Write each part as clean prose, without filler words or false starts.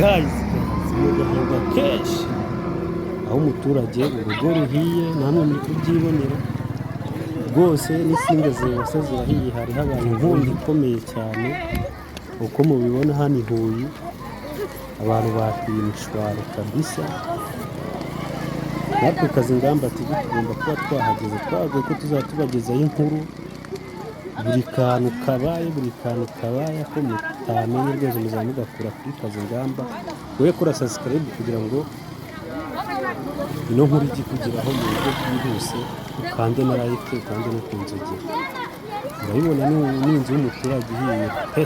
gayizi mu gahinda kenshi aho umuturage urugo ruhiye namwe muri kubyibonera rwose n'insinga zose zirahiye, hari habaye inkongi ikomeye cyane uko mubibona hano i Huye abantu bakwiye imishwaro kabisa. natwe kazi ingamba TV tugomba kuba twahageze, twavuye ko tuzaba tubagezaho inkuru buri kantu kabaye ko mutamenye rwose muzaba mugakura kuri kazi ingamba. wowe kora subscribe kugira ngo ino nkuru ijye kugeraho mu buryo bwihuse, ukande na like ukande no kunzogera. urabibona n'inzu y'umuturage ihiye pe,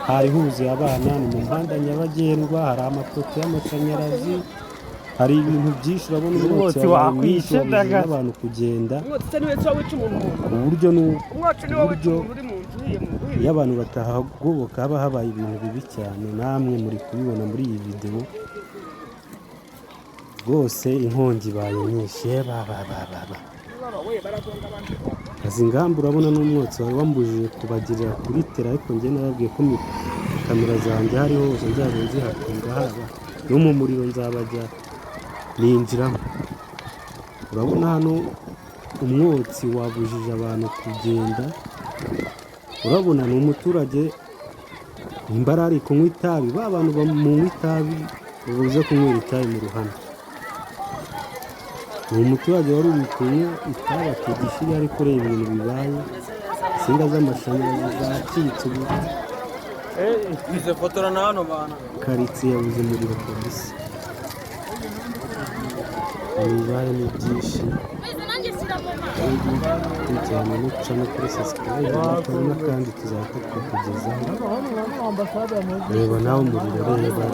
hari huzuye abana, ni mu muhanda nyabagendwa, hari amapoto y'amashanyarazi, hari ibintu byinshi. urabona umwotsi wakwishe n'abantu kugenda, uburyo iyo abantu batahagoboka haba habaye ibintu bibi cyane. namwe muri kubibona muri iyi video rwose inkongi ibaye nyinshi. kazi ingamba urabona n'umwotsi wari wambujije kubagirira kuri tera, ariko njye nababwiye ko kamera zanjye hari hose nzaba nzihatunga, haba no mu muriro nzabajya ninjiramo. urabona hano umwotsi wabujije abantu kugenda. urabona ni umuturage imbara ari kunywa itabi, ba bantu bamunywa itabi babuze kunywera itabi mu ruhame. ni umuturage wari uri kunywa itabi atigishije, ariko ureba ibintu bibaye, insinga z'amashanyarazi zacitse, karitsiye yabuze umuriro kabisa. ibibaye ni byinshi, tujyana no guca no kuri subscribe kandi tuzahita tukugezaho. reba nawe umuriro, reba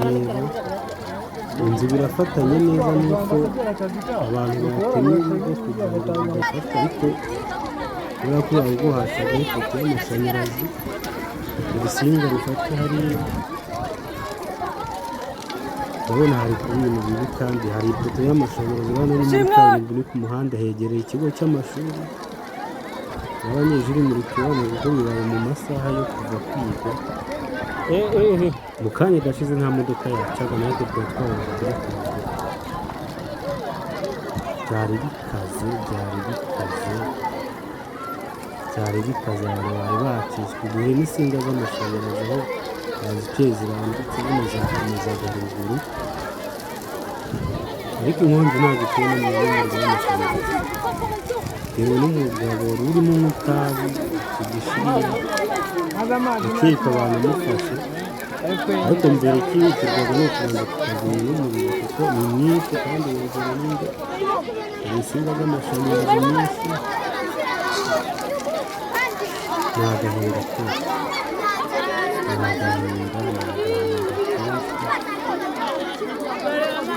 inzu birafatanye neza, nuko abantu batemye urugo kugira ngo bidafata, ariko kubera ko ahubwo hashagaho ifoto y'amashanyarazi, urusinga rufata hariya. urabona hari kuba ibintu bibi, kandi hari ifoto y'amashanyarazi. hano ni muri kaburimbo, uri ku muhanda, hegereye ikigo cy'amashuri n'abanyeshuri muri kubona kuko bibaye mu masaha yo kuva kwiga. mu kanya gashize nta modoka yacaga, nayo twari twabona kuri kaburimbo. byari bikaze abantu bari bakishwe igihe n'insinga z'amashanyarazi aho baziteye zirambitse zinazakomezaga ruguru, ariko inkongi ntabwo itewe n'umuriro w'amashanyarazi, itewe n'umugabo urimo nk'itabi igishirira ukeka abantu mufashe. ariko mbere cyihutirwaga ni ukubanza kukazimya n'umuriro kuko ni mwinshi kandi wegera n'ingo insinga z'amashanyarazi nyinshi. ni agahinda kenshi,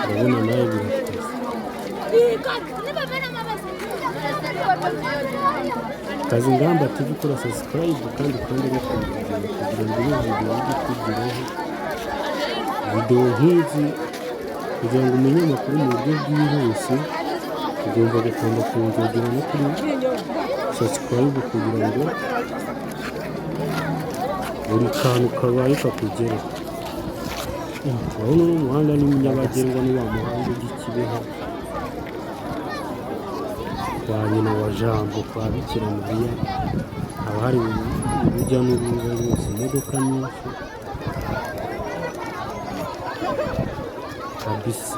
urabona nawe birakaze. kazi ingamba TV kora subscribe kandi ukande no kunzogera kugira ngo iyi video ijye ikugeraho. video nk'izi kugira ngo umenye amakuru mu buryo bwihuse, ugomba gukanda kunzogera no kuri subscribe kugira ngo buri kantu kabaye kakugeraho. urabona n'umuhanda ni nyabagendwa, ni wa muhanda ujya i Kibeho kwa nyina wa Jambo, kwa Bikira Mariya. haba hari urujya n'uruza rwose, imodoka nyinshi kabisa.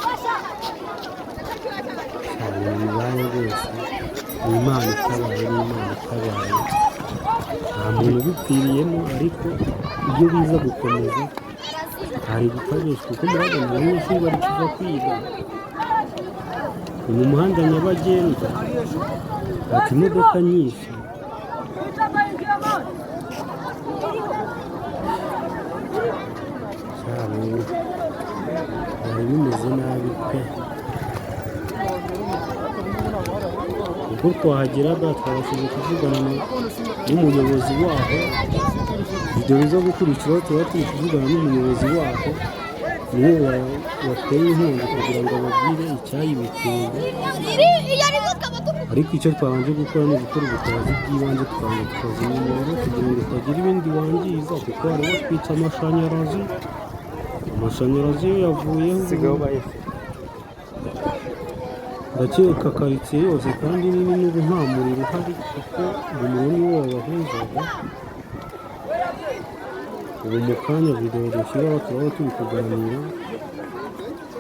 cyane bibaye rwose, ni Imana itabaye, nta muntu ubipfiriyemo, ariko iyo biza gukomeza hari gukoreshwa, kuko murabona abanyeshuri bari kuva kwiga, ni mu muhanda nyabagendwa, hati imodoka nyinshi. byari bimeze nabi pe. ubwo twahageraga twabashije kuvugana n'umuyobozi waho, video zo gukurikiraho tuba turi kuvugana n'umuyobozi waho, niwe wateye inkunga kugira ngo ababwire icyayibiteye. ariko icyo twabanje gukora ni ugukora ubutabazi bw'ibanze, tukabanza tukazimya umuriro kugira ngo utagira ibindi wangiza, kuko hari batwitse amashanyarazi, amashanyarazi yo yavuyeho, ndakeka karitsiye yose kandi nini n'ubu nta muriro uhari kuko umuriro niwo wabahuzaga. Ubu mu kanya videwo dushyiraho turaba turi kuganira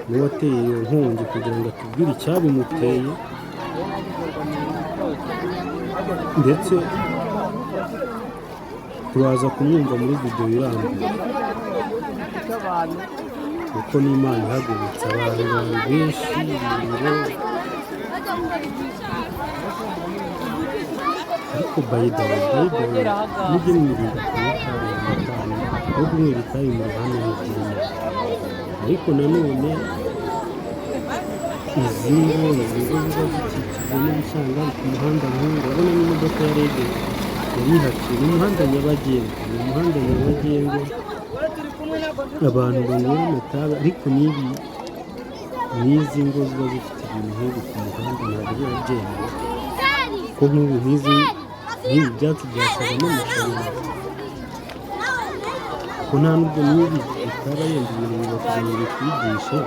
n'uwateye iyo nkongi kugira ngo atubwire icyabimuteye, ndetse turaza kumwumva muri videwo irambuye kuko n'Imana ihagurutse abantu benshi. Ariko bayidawe mujye mwirinda kunywa itabi mu matanu no kunywera itabi mu ruhande mugirira. Ariko nanone izi ngo ziba zikikijwe n'ibishanga ku muhanda nk'uyu, urabona n'imodoka ya rege yari ihaciye. Ni umuhanda nyabagendwa, ni umuhanda nyabagendwa abantu banywera amatabi, ariko n'izi ngo ziba zifite ibintu nk'ibi ku muhanda ntabwo biba byemewe, kuko nk'ubu nk'ibi byatsi byasaga n'amashanyarazi, ko nta nubwo n'ibi bitaba yenda ibintu bibakugira ngo bitwigishe,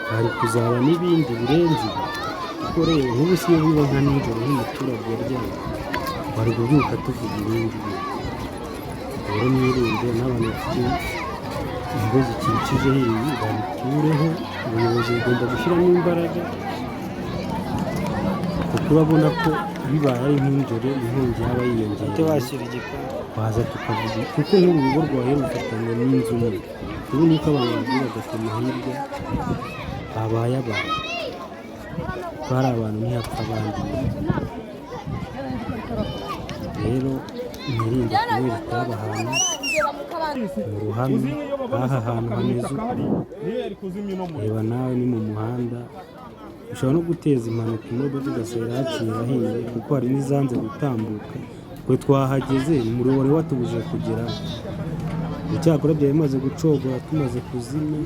hari kuzaba n'ibindi birenze ibi. Kuko rero nk'ubu si iyo biba nka nijoro nk'umuturage yaryamye, wari kubyuka tuvuga ibindi bintu. Rero mwirinde, n'abantu bafite ingo zikikije ibi babikureho. Ubuyobozi bugomba gushyiramo imbaraga, kuko urabona ko bibaye ari nk'injoro inkongi yaba yiyongera, waza tukavuga kuko nk'uru rugo rwawe rufatanya n'inzu nini. Ubu ni uko abantu babwiraga ku mahirwe habaye abantu, bari abantu ntihapfa abandi. Rero mwirinde kunywera itabi ahantu mu ruhame, aha hantu hameze uku. Reba nawe ni mu muhanda, ushobora no guteza impanuka, imodoka igasera haciye ahiye, kuko hari n'izanze gutambuka. Twe twahageze umuriro wari watubujije kugeraho, icyakora byari bimaze gucogora tumaze kuzimya.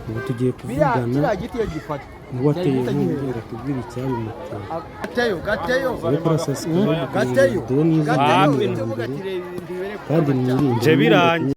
Ubu tugiye kuvugana n'uwateye inkongi ngo atubwire icyabimuteye. Ariko urasasika videwo n'izo kandi mwirinde.